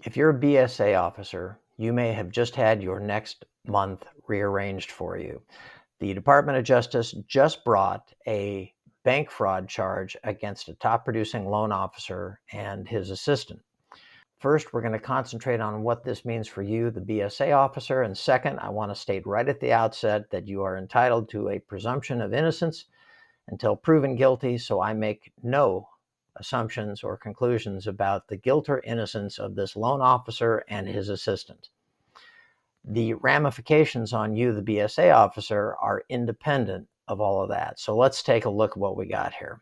If you're a BSA officer, you may have just had your next month rearranged for you. The Department of Justice just brought a bank fraud charge against a top producing loan officer and his assistant. First, we're going to concentrate on what this means for you, the BSA officer. And second, I want to state right at the outset that you are entitled to a presumption of innocence until proven guilty, so I make no assumptions or conclusions about the guilt or innocence of this loan officer and his assistant. The ramifications on you, the BSA officer, are independent of all of that. So let's take a look at what we got here.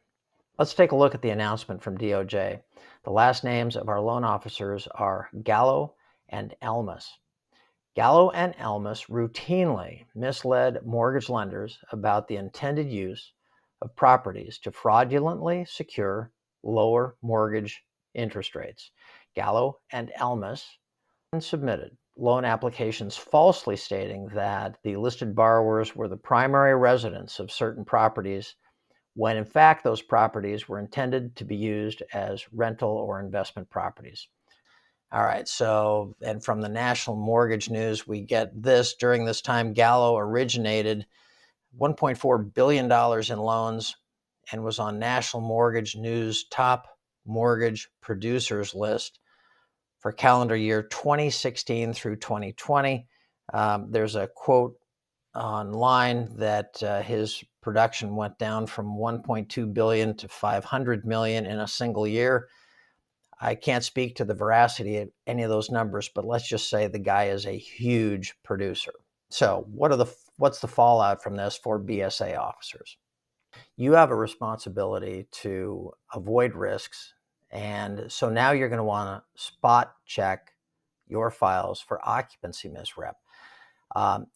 Let's take a look at the announcement from DOJ. The last names of our loan officers are Gallo and Elmas. Gallo and Elmas routinely misled mortgage lenders about the intended use of properties to fraudulently secure lower mortgage interest rates. Gallo and Elmas submitted loan applications falsely stating that the listed borrowers were the primary residents of certain properties, when in fact those properties were intended to be used as rental or investment properties. All right, so, and from the National Mortgage News, we get this. During this time, Gallo originated $1.4 billion in loans and was on National Mortgage News' top mortgage producers list for calendar year 2016 through 2020. There's a quote online that his production went down from 1.2 billion to 500 million in a single year. I can't speak to the veracity of any of those numbers, but let's just say the guy is a huge producer. So what's the fallout from this for BSA officers? You have a responsibility to avoid risks. And so now you're going to want to spot check your files for occupancy misrep.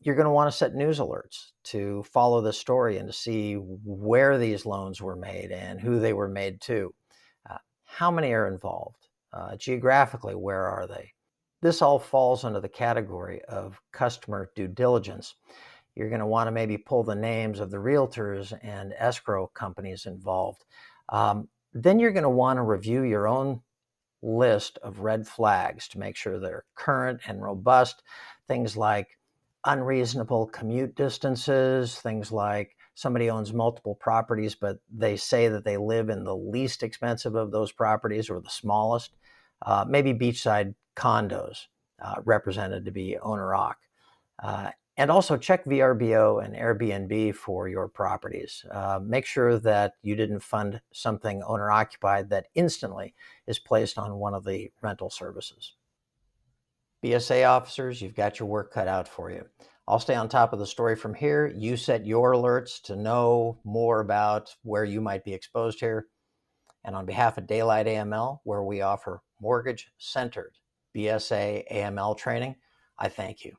You're going to want to set news alerts to follow the story and to see where these loans were made and who they were made to. How many are involved? Geographically, where are they? This all falls under the category of customer due diligence. You're going to want to maybe pull the names of the realtors and escrow companies involved. Then you're going to want to review your own list of red flags to make sure they're current and robust. Things like unreasonable commute distances, things like somebody owns multiple properties, but they say that they live in the least expensive of those properties or the smallest. Maybe beachside condos represented to be owner-occ. And also check VRBO and Airbnb for your properties. Make sure that you didn't fund something owner-occupied that instantly is placed on one of the rental services. BSA officers, you've got your work cut out for you. I'll stay on top of the story from here. You set your alerts to know more about where you might be exposed here. And on behalf of Daylight AML, where we offer mortgage-centered BSA AML training, I thank you.